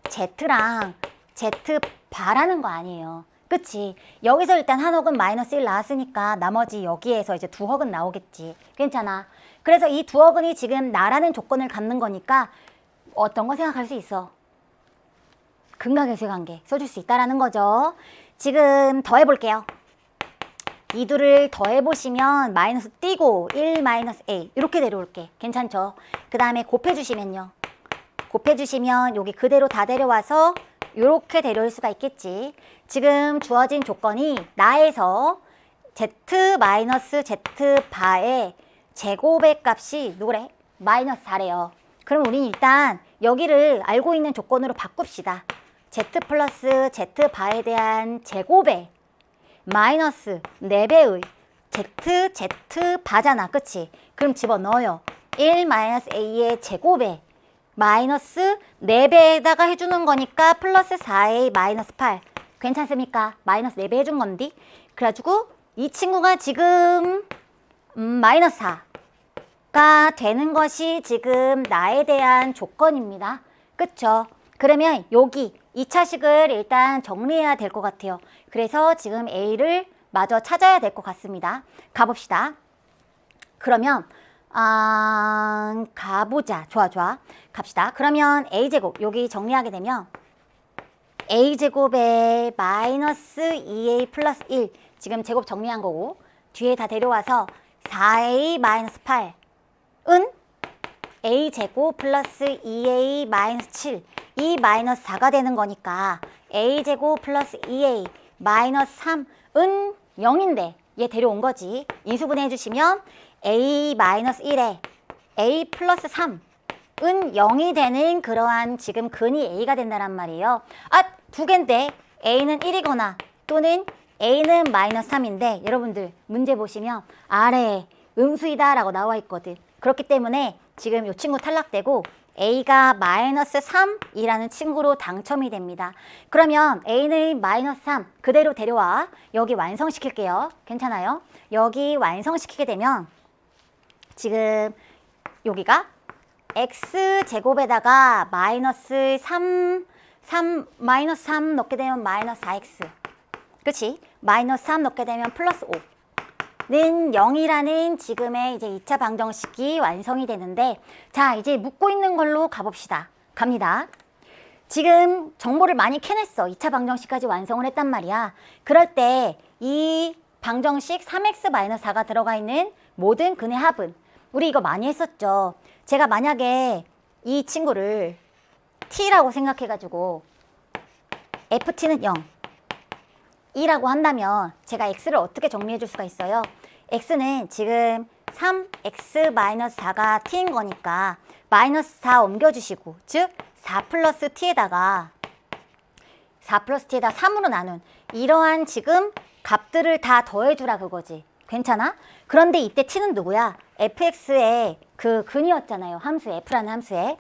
z랑 z바라는 거 아니에요. 그치? 여기서 일단 한 허근 마이너스 1 나왔으니까 나머지 여기에서 이제 두 허근 나오겠지. 괜찮아. 그래서 이 두 허근이 지금 나라는 조건을 갖는 거니까 어떤 거 생각할 수 있어? 근각계수의 관계 써줄 수 있다라는 거죠. 지금 더해볼게요. 이 둘을 더해보시면 마이너스 띄고 1 마이너스 a 이렇게 데려올게. 괜찮죠? 그 다음에 곱해주시면요. 곱해주시면 여기 그대로 다 데려와서 이렇게 데려올 수가 있겠지. 지금 주어진 조건이 나에서 z 마이너스 z바의 제곱의 값이 누구래? 마이너스 4래요. 그럼 우린 일단 여기를 알고 있는 조건으로 바꿉시다. z 플러스 z바에 대한 제곱에 마이너스 4배의 z바잖아. 그치? 그럼 집어넣어요. 1 마이너스 a의 제곱에 마이너스 4배에다가 해주는 거니까 플러스 4a 마이너스 8 괜찮습니까? 마이너스 4배 해준 건디. 그래가지고 이 친구가 지금 마이너스 4가 되는 것이 지금 나에 대한 조건입니다. 그쵸? 그러면 여기 2차식을 일단 정리해야 될 것 같아요. 그래서 지금 a를 마저 찾아야 될 것 같습니다. 가봅시다. 그러면 가보자. 좋아. 갑시다. 그러면 a제곱 여기 정리하게 되면 a제곱에 마이너스 2a 플러스 1 지금 제곱 정리한 거고 뒤에 다 데려와서 4a 마이너스 8은 a제곱 플러스 2a 마이너스 7 이 마이너스 4가 되는 거니까 a제곱 플러스 2a 마이너스 3은 0인데 얘 데려온 거지. 인수분해 해주시면 a 마이너스 1에 a 플러스 3은 0이 되는 그러한 지금 근이 a가 된다란 말이에요. 두 개인데 a는 1이거나 또는 a는 마이너스 3인데 여러분들 문제 보시면 아래에 음수이다 라고 나와 있거든. 그렇기 때문에 지금 이 친구 탈락되고 a가 마이너스 3이라는 친구로 당첨이 됩니다. 그러면 a는 마이너스 3 그대로 데려와. 여기 완성시킬게요. 괜찮아요? 여기 완성시키게 되면 지금 여기가 x제곱에다가 마이너스 3 마이너스 3 넣게 되면 마이너스 4x 그치? 마이너스 3 넣게 되면 플러스 5는 0이라는 지금의 이제 2차 방정식이 완성이 되는데 자 이제 묻고 있는 걸로 가봅시다. 갑니다. 지금 정보를 많이 캐냈어. 2차 방정식까지 완성을 했단 말이야. 그럴 때 이 방정식 3x-4가 들어가 있는 모든 근의 합은 우리 이거 많이 했었죠. 제가 만약에 이 친구를 t라고 생각해가지고 ft는 0 이라고 한다면 제가 x를 어떻게 정리해 줄 수가 있어요? x는 지금 3x-4가 t인 거니까 마이너스 4 옮겨주시고 즉 4 플러스 t에다가 4 플러스 t에다 3으로 나눈 이러한 지금 값들을 다 더해주라 그거지. 괜찮아? 그런데 이때 t는 누구야? fx의 그 근이었잖아요. 함수 f라는 함수의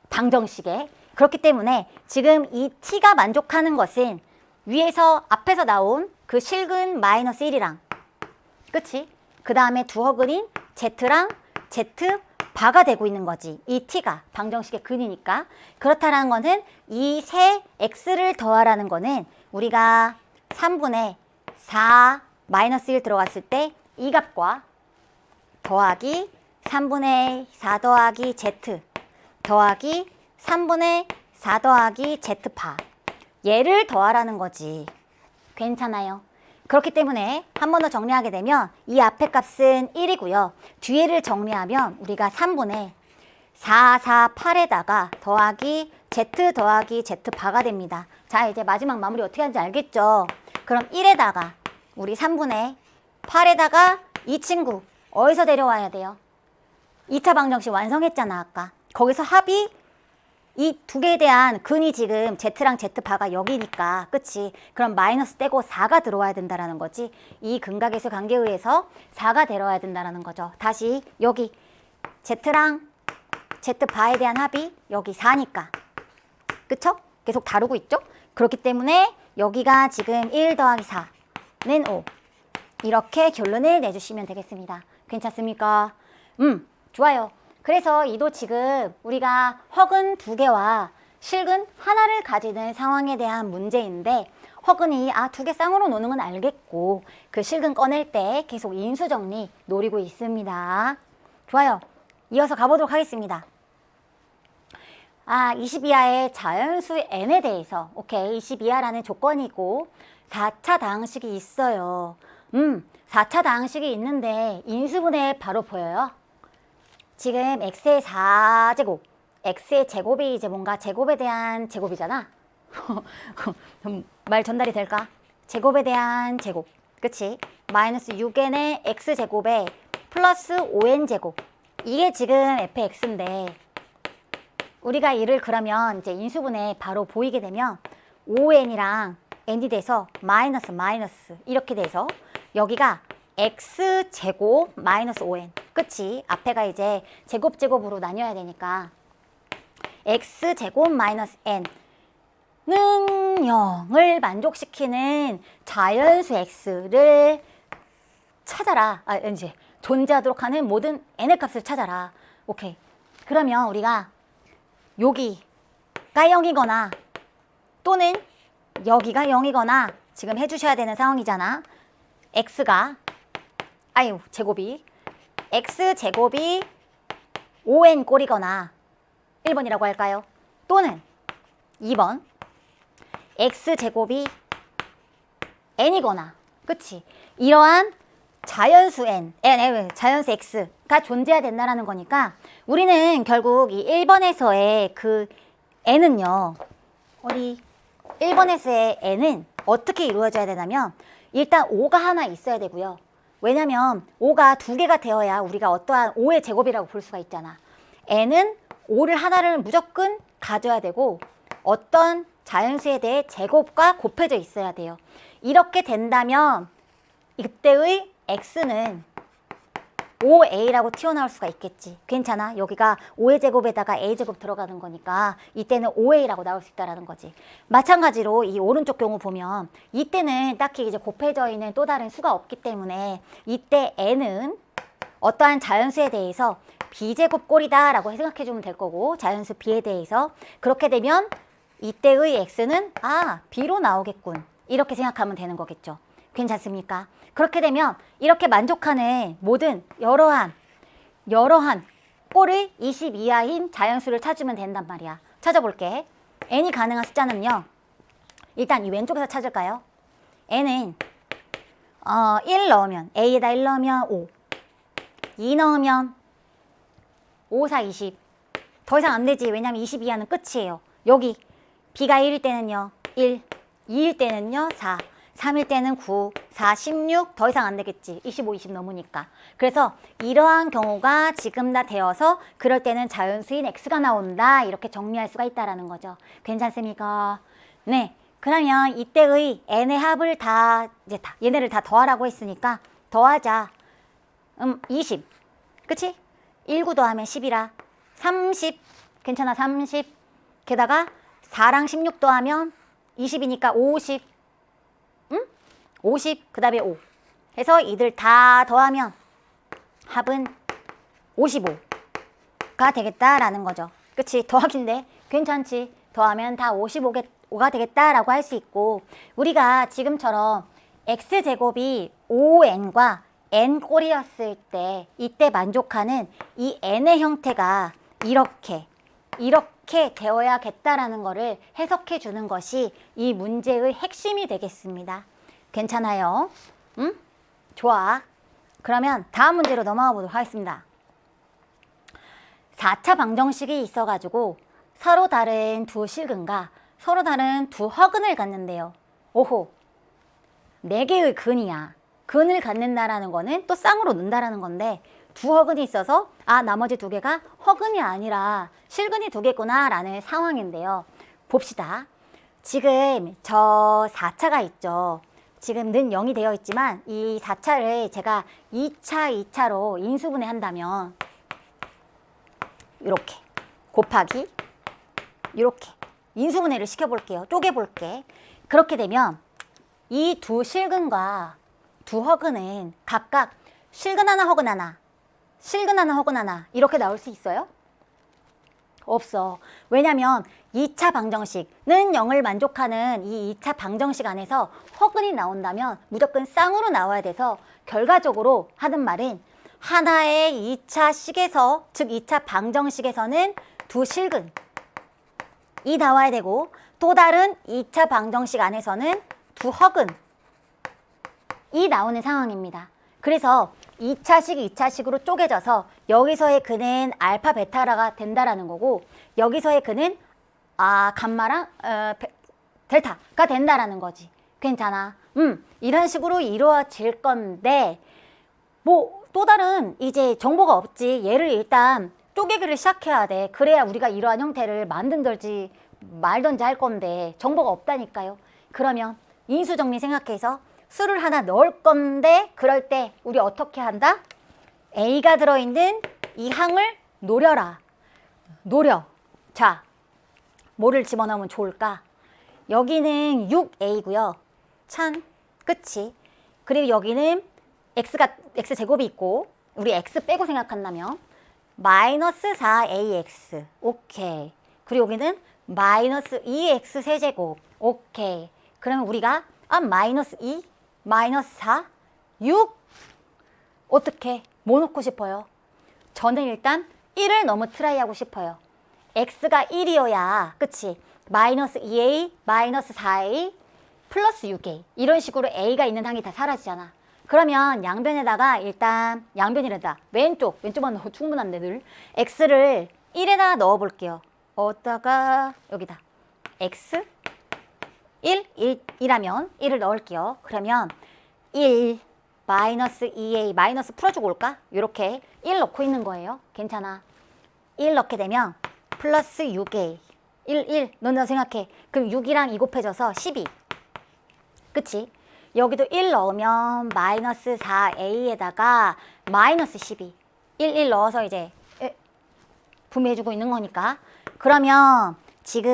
방정식에. 그렇기 때문에 지금 이 t가 만족하는 것은 위에서 앞에서 나온 그 실근 마이너스 1이랑 그치? 그 다음에 두 허근인 z랑 z바가 되고 있는 거지. 이 t가 방정식의 근이니까. 그렇다는 거는 이 세 x를 더하라는 거는 우리가 3분의 4 마이너스 1 들어갔을 때 이 값과 더하기 3분의 4 더하기 z 더하기 3분의 4 더하기 z파 얘를 더하라는 거지. 괜찮아요? 그렇기 때문에 한 번 더 정리하게 되면 이 앞에 값은 1이고요. 뒤에를 정리하면 우리가 3분의 4, 4, 8에다가 더하기 z 더하기 z바가 됩니다. 자 이제 마지막 마무리 어떻게 하는지 알겠죠? 그럼 1에다가 우리 3분의 8에다가 이 친구 어디서 데려와야 돼요? 2차 방정식 완성했잖아 아까. 거기서 합이 이 두 개에 대한 근이 지금 z랑 z바가 여기니까 그치? 그럼 마이너스 떼고 4가 들어와야 된다는 거지. 이 근각계수 관계에 의해서 4가 들어와야 된다는 거죠. 다시 여기 z랑 z바에 대한 합이 여기 4니까 그쵸? 계속 다루고 있죠? 그렇기 때문에 여기가 지금 1 더하기 4는 5. 이렇게 결론을 내주시면 되겠습니다. 괜찮습니까? 좋아요. 그래서 이도 지금 우리가 허근 2개와 실근 하나를 가지는 상황에 대한 문제인데 허근이 2개 쌍으로 노는 건 알겠고 그 실근 꺼낼 때 계속 인수정리 노리고 있습니다. 좋아요. 이어서 가보도록 하겠습니다. 20이하의 자연수 n에 대해서 오케이 20이하라는 조건이고 4차 다항식이 있어요. 4차 다항식이 있는데 인수분해 바로 보여요. 지금 x의 4제곱 x의 제곱이 이제 뭔가 제곱에 대한 제곱이잖아. 말 전달이 될까? 제곱에 대한 제곱. 그치? 마이너스 6n의 x제곱에 플러스 5n제곱. 이게 지금 fx인데 우리가 이를 그러면 이제 인수분해 바로 보이게 되면 5n이랑 n이 돼서 마이너스 이렇게 돼서 여기가 x제곱 마이너스 5n. 그치? 앞에가 이제 제곱으로 나뉘어야 되니까 x제곱 마이너스 n는 0을 만족시키는 자연수 x를 찾아라. 이제 존재하도록 하는 모든 n의 값을 찾아라. 오케이. 그러면 우리가 여기가 0이거나 또는 여기가 0이거나 지금 해주셔야 되는 상황이잖아. x가 제곱이 x제곱이 5n 꼴이거나 1번이라고 할까요? 또는 2번 x제곱이 n이거나 그치? 이러한 자연수 자연수 x가 존재해야 된다는 거니까 우리는 결국 이 1번에서의 그 n은요. 1번에서의 n은 어떻게 이루어져야 되냐면 일단 5가 하나 있어야 되고요. 왜냐면 5가 2개가 되어야 우리가 어떠한 5의 제곱이라고 볼 수가 있잖아. n은 5를 하나를 무조건 가져야 되고 어떤 자연수에 대해 제곱과 곱해져 있어야 돼요. 이렇게 된다면 이때의 x는 5a라고 튀어나올 수가 있겠지. 괜찮아? 여기가 5의 제곱에다가 a제곱 들어가는 거니까 이때는 5a라고 나올 수 있다는 거지. 마찬가지로 이 오른쪽 경우 보면 이때는 딱히 이제 곱해져 있는 또 다른 수가 없기 때문에 이때 n은 어떠한 자연수에 대해서 b제곱 꼴이다 라고 생각해 주면 될 거고 자연수 b에 대해서 그렇게 되면 이때의 x는 b로 나오겠군 이렇게 생각하면 되는 거겠죠. 괜찮습니까? 그렇게 되면 이렇게 만족하는 모든 여러한 꼴의 20 이하인 자연수를 찾으면 된단 말이야. 찾아볼게. n이 가능한 숫자는요. 일단 이 왼쪽에서 찾을까요? n은 1 넣으면 a에다 1 넣으면 5 2 넣으면 5, 4, 20 더 이상 안 되지. 왜냐면 20 이하는 끝이에요. 여기 b가 1일 때는요 1 2일 때는요 4 3일 때는 9, 4, 16 더 이상 안 되겠지. 25, 20 넘으니까. 그래서 이러한 경우가 지금 다 되어서 그럴 때는 자연수인 x가 나온다. 이렇게 정리할 수가 있다라는 거죠. 괜찮습니까? 네. 그러면 이때의 n의 합을 얘네를 다 더하라고 했으니까 더하자. 20. 그치? 19 더하면 10이라. 30. 괜찮아. 30. 게다가 4랑 16 더하면 20이니까 50. 50, 그 다음에 5 해서 이들 다 더하면 합은 55가 되겠다라는 거죠. 그치? 더하기인데 괜찮지? 더하면 다 55가 되겠다라고 할 수 있고 우리가 지금처럼 x제곱이 5n과 n 꼴이었을 때 이때 만족하는 이 n의 형태가 이렇게 되어야겠다라는 거를 해석해 주는 것이 이 문제의 핵심이 되겠습니다. 괜찮아요? 응? 좋아. 그러면 다음 문제로 넘어가 보도록 하겠습니다. 4차 방정식이 있어가지고 서로 다른 두 실근과 서로 다른 두 허근을 갖는데요. 오호. 4개의 근이야. 근을 갖는다라는 거는 또 쌍으로 논다라는 건데 두 허근이 있어서 나머지 2개가 허근이 아니라 실근이 2개구나 라는 상황인데요. 봅시다. 지금 저 4차가 있죠. 지금 는 0이 되어 있지만 이 4차를 제가 2차로 인수분해 한다면 이렇게 곱하기 이렇게 인수분해를 시켜볼게요. 쪼개볼게. 그렇게 되면 이 두 실근과 두 허근은 각각 실근 하나, 허근 하나, 실근 하나, 허근 하나 이렇게 나올 수 있어요? 없어. 왜냐면 2차 방정식은 0을 만족하는 이 2차 방정식 안에서 허근이 나온다면 무조건 쌍으로 나와야 돼서 결과적으로 하는 말은 하나의 2차 식에서, 즉 2차 방정식에서는 두 실근이 나와야 되고 또 다른 2차 방정식 안에서는 두 허근이 나오는 상황입니다. 그래서 2차식, 2차식으로 쪼개져서 여기서의 근은 알파, 베타가 된다라는 거고 여기서의 근은 감마랑 델타가 된다라는 거지. 괜찮아. 이런 식으로 이루어질 건데 뭐 또 다른 이제 정보가 없지. 얘를 일단 쪼개기를 시작해야 돼. 그래야 우리가 이러한 형태를 만든든지 말든지 할 건데 정보가 없다니까요. 그러면 인수정리 생각해서 수를 하나 넣을 건데 그럴 때 우리 어떻게 한다? A가 들어있는 이 항을 노려라. 노려. 자, 뭐를 집어넣으면 좋을까? 여기는 6A고요. 참, 그치? 그리고 여기는 X제곱이 있고 우리 X 빼고 생각한다면 마이너스 4AX. 오케이. 그리고 여기는 마이너스 2X 세제곱. 오케이. 그러면 우리가 마이너스 2, 마이너스 4, 6 어떻게? 뭐 넣고 싶어요? 저는 일단 1을 너무 트라이하고 싶어요. X가 1이어야 그치? 마이너스 2A, 마이너스 4A, 플러스 6A 이런 식으로 A가 있는 항이 다 사라지잖아. 그러면 양변에다가 일단 양변이란다. 왼쪽만 넣어도 충분한데 늘 X를 1에다 넣어 볼게요. 어디다가 여기다 X 1이라면 1을 넣을게요. 그러면 1 마이너스 2A 마이너스 풀어주고 올까? 이렇게 1 넣고 있는 거예요. 괜찮아. 1 넣게 되면 플러스 6A 1 넣는다 생각해. 그럼 6이랑 2 곱해져서 12 그치? 여기도 1 넣으면 마이너스 4A에다가 마이너스 12 1 넣어서 이제 분배해주고 있는 거니까 그러면 지금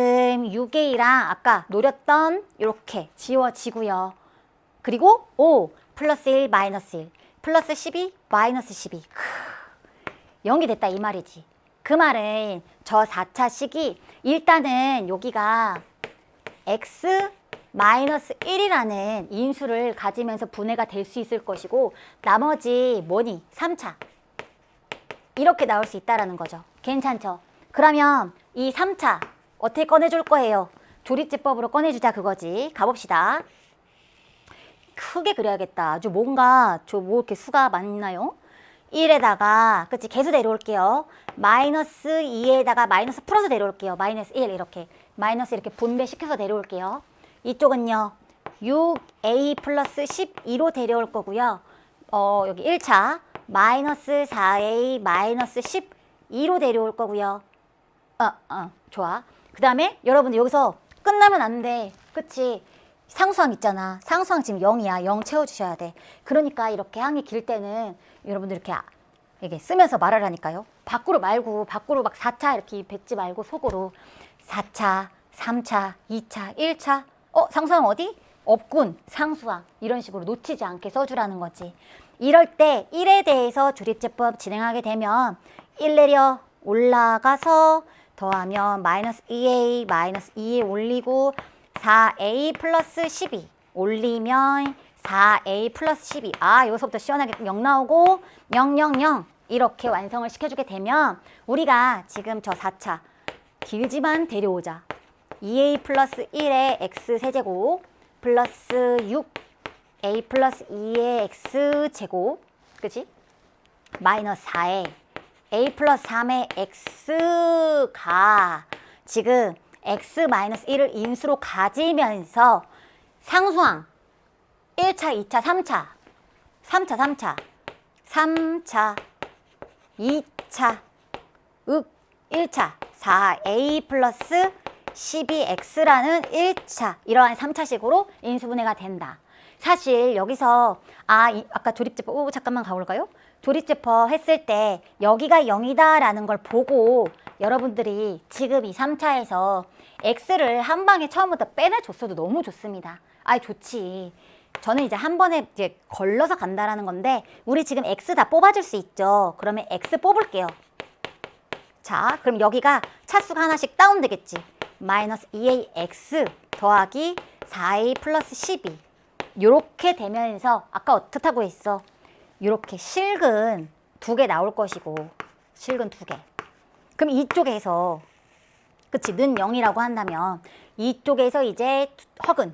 6A랑 아까 노렸던 이렇게 지워지고요. 그리고 5 플러스 1 마이너스 1 플러스 12 마이너스 12 연기됐다 이 말이지. 그 말은 저 4차식이 일단은 여기가 X 마이너스 1이라는 인수를 가지면서 분해가 될 수 있을 것이고 나머지 뭐니? 3차 이렇게 나올 수 있다라는 거죠. 괜찮죠? 그러면 이 3차 어떻게 꺼내줄 거예요? 조립제법으로 꺼내주자 그거지. 가봅시다. 크게 그려야겠다. 아주 뭔가 뭐 이렇게 수가 많나요? 1에다가 그치 개수 내려올게요. 마이너스 2에다가 마이너스 풀어서 내려올게요. 마이너스 1 이렇게 마이너스 이렇게 분배시켜서 내려올게요. 이쪽은요 6A 플러스 12로 데려올 거고요. 여기 1차 마이너스 4A 마이너스 12로 데려올 거고요. 좋아. 그 다음에 여러분들 여기서 끝나면 안 돼. 그치? 상수항 있잖아. 상수항 지금 0이야. 0 채워주셔야 돼. 그러니까 이렇게 항이 길 때는 여러분들 이렇게 쓰면서 말을 하니까요. 밖으로 말고 밖으로 막 4차 이렇게 뱉지 말고 속으로 4차, 3차, 2차, 1차 상수항 어디? 없군. 상수항. 이런 식으로 놓치지 않게 써주라는 거지. 이럴 때 1에 대해서 조립제법 진행하게 되면 1 내려 올라가서 더하면 마이너스 2A 마이너스 2에 올리고 4A 플러스 12 올리면 4A 플러스 12 여기서부터 시원하게 0 나오고 0, 0, 0 이렇게 완성을 시켜주게 되면 우리가 지금 저 4차 길지만 데려오자. 2A 플러스 1의 X세제곱 플러스 6A 플러스 2의 X제곱 그치? 마이너스 4에 A 플러스 3의 X가 지금 X 마이너스 1을 인수로 가지면서 상수항 1차, 2차, 3차 3차 2차 1차 4A 플러스 12X라는 1차 이러한 3차식으로 인수분해가 된다. 사실 여기서 아까 조립제법 잠깐만 가볼까요? 조립제퍼 했을 때 여기가 0이다 라는 걸 보고 여러분들이 지금 이 3차에서 x를 한 방에 처음부터 빼내줬어도 너무 좋습니다. 아이 좋지. 저는 이제 한 번에 이제 걸러서 간다라는 건데 우리 지금 x 다 뽑아줄 수 있죠. 그러면 x 뽑을게요. 자, 그럼 여기가 차수가 하나씩 다운되겠지. 마이너스 2ax 더하기 4a 플러스 12 요렇게 되면서 아까 어떻다고 했어? 요렇게 실근 2개 나올 것이고 실근 2개. 그럼 이쪽에서 그치 는 0이라고 한다면 이쪽에서 이제 허근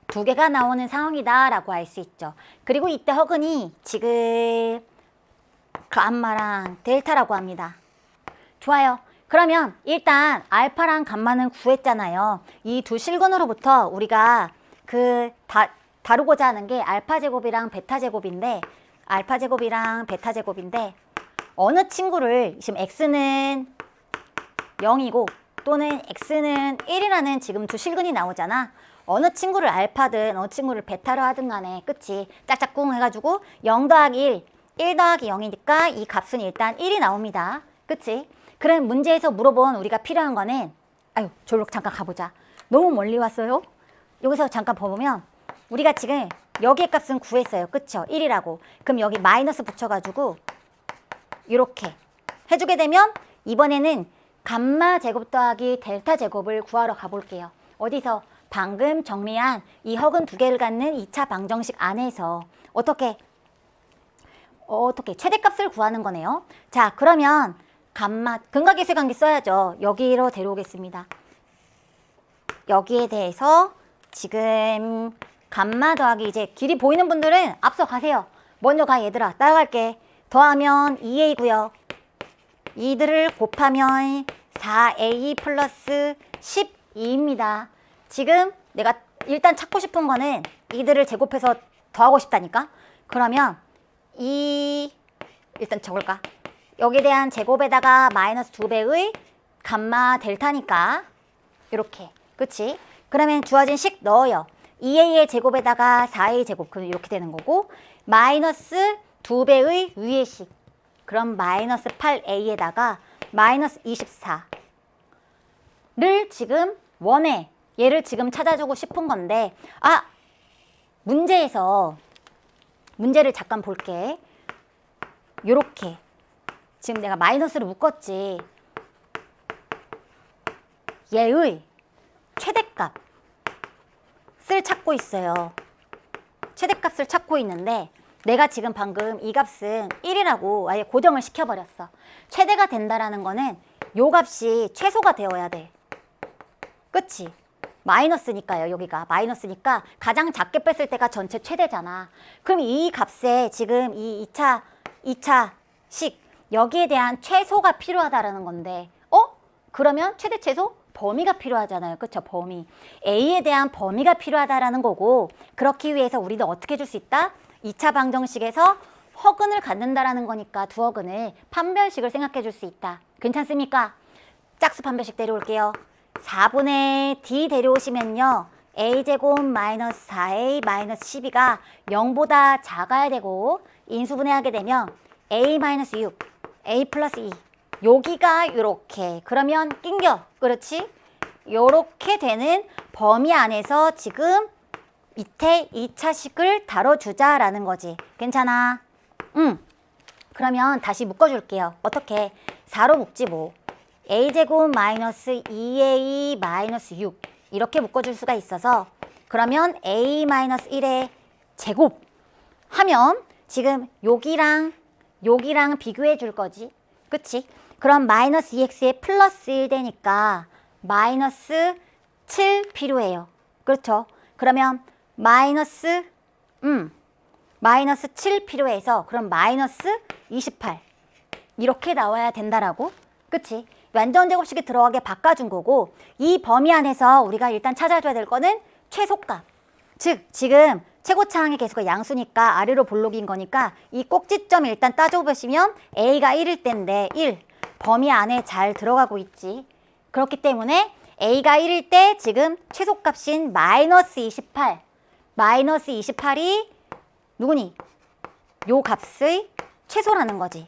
2개가 나오는 상황이다 라고 할 수 있죠. 그리고 이때 허근이 지금 감마랑 델타라고 합니다. 좋아요. 그러면 일단 알파랑 감마는 구했잖아요. 이 두 실근으로부터 우리가 다루고자 하는 게 알파 제곱이랑 베타 제곱인데 어느 친구를 지금 x는 0이고 또는 x는 1이라는 지금 두 실근이 나오잖아. 어느 친구를 알파든 어느 친구를 베타로 하든 간에 그치 짝짝꿍 해가지고 0 더하기 1 더하기 0이니까 이 값은 일단 1이 나옵니다. 그치? 그럼 문제에서 물어본 우리가 필요한 거는 아유 졸록 잠깐 가보자. 너무 멀리 왔어요? 여기서 잠깐 보면 우리가 지금 여기의 값은 구했어요. 그쵸? 1이라고. 그럼 여기 마이너스 붙여가지고 이렇게 해주게 되면 이번에는 감마 제곱 더하기 델타 제곱을 구하러 가볼게요. 어디서? 방금 정리한 이 허근 2개를 갖는 2차 방정식 안에서 어떻게 최대값을 구하는 거네요. 자, 그러면 감마 근각계수 관계 써야죠. 여기로 데려오겠습니다. 여기에 대해서 지금 감마 더하기 이제 길이 보이는 분들은 앞서 가세요. 먼저 가 얘들아. 따라갈게. 더하면 2a고요. 이들을 곱하면 4a 플러스 12입니다. 지금 내가 일단 찾고 싶은 거는 이들을 제곱해서 더하고 싶다니까? 그러면 일단 적을까? 여기에 대한 제곱에다가 마이너스 2배의 감마 델타니까 이렇게 그치? 그러면 주어진 식 넣어요. 2a의 제곱에다가 4a 제곱 그럼 이렇게 되는 거고 마이너스 2배의 위의 식 그럼 마이너스 8a에다가 마이너스 24를 지금 원해. 얘를 지금 찾아주고 싶은 건데 문제에서 문제를 잠깐 볼게. 요렇게 지금 내가 마이너스를 묶었지. 얘의 최대값을 찾고 있어요. 최대값을 찾고 있는데 내가 지금 방금 이 값은 1이라고 아예 고정을 시켜버렸어. 최대가 된다라는 거는 요 값이 최소가 되어야 돼. 그치? 마이너스니까요. 여기가 마이너스니까 가장 작게 뺐을 때가 전체 최대잖아. 그럼 이 값에 지금 이 2차 식 여기에 대한 최소가 필요하다라는 건데 그러면 최대 최소? 범위가 필요하잖아요. 그쵸? 범위. A에 대한 범위가 필요하다라는 거고 그렇기 위해서 우리는 어떻게 줄 수 있다? 2차 방정식에서 허근을 갖는다라는 거니까 두 허근을 판별식을 생각해 줄 수 있다. 괜찮습니까? 짝수 판별식 데려올게요. 4분의 D 데려오시면요. A제곱 마이너스 4A 마이너스 12가 0보다 작아야 되고 인수분해하게 되면 A 마이너스 6, A 플러스 2 여기가 요렇게 그러면 낑겨. 그렇지? 요렇게 되는 범위 안에서 지금 밑에 2차식을 다뤄주자라는 거지. 괜찮아? 그러면 다시 묶어줄게요. 어떻게? 4로 묶지 뭐. a제곱 마이너스 2a 마이너스 6 이렇게 묶어줄 수가 있어서 그러면 a 마이너스 1의 제곱 하면 지금 여기랑 비교해 줄 거지. 그치? 그럼 마이너스 2x에 플러스 1 되니까 마이너스 7 필요해요. 그렇죠? 그러면 마이너스 7 필요해서 그럼 마이너스 28 이렇게 나와야 된다라고. 그치? 완전 제곱식이 들어가게 바꿔준 거고 이 범위 안에서 우리가 일단 찾아줘야 될 거는 최소값. 즉 지금 최고차항의 개수가 양수니까 아래로 볼록인 거니까 이 꼭지점 일단 따져보시면 A가 1일 때인데 1 범위 안에 잘 들어가고 있지. 그렇기 때문에 A가 1일 때 지금 최소값인 마이너스 28 마이너스 28이 누구니? 요 값의 최소라는 거지.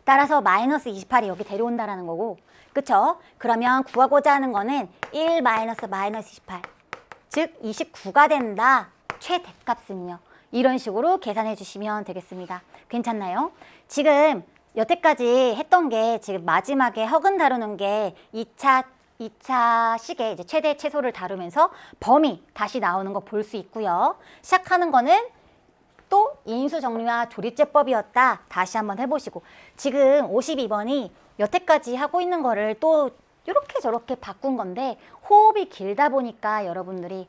따라서 마이너스 28이 여기 데려온다라는 거고, 그쵸? 그러면 구하고자 하는 거는 1 마이너스 28, 즉 29가 된다. 최대값은요. 이런 식으로 계산해 주시면 되겠습니다. 괜찮나요? 지금 여태까지 했던 게 지금 마지막에 허근 다루는 게 2차 식의 이제 최대 최소를 다루면서 범위 다시 나오는 거 볼 수 있고요. 시작하는 거는 또 인수 정리와 조립제법이었다. 다시 한번 해보시고, 지금 52번이 여태까지 하고 있는 거를 또 이렇게 저렇게 바꾼 건데 호흡이 길다 보니까 여러분들이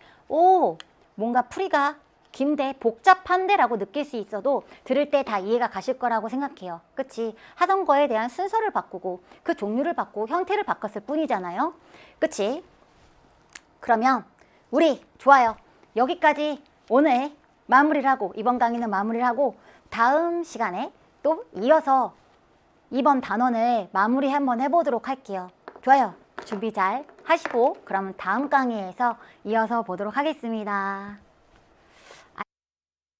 뭔가 풀이가 긴데 복잡한데 라고 느낄 수 있어도 들을 때 다 이해가 가실 거라고 생각해요. 그치? 하던 거에 대한 순서를 바꾸고 그 종류를 바꾸고 형태를 바꿨을 뿐이잖아요. 그치? 그러면 우리 좋아요. 여기까지 오늘 마무리를 하고, 이번 강의는 마무리를 하고 다음 시간에 또 이어서 이번 단원을 마무리 한번 해보도록 할게요. 좋아요. 준비 잘 하시고 그러면 다음 강의에서 이어서 보도록 하겠습니다.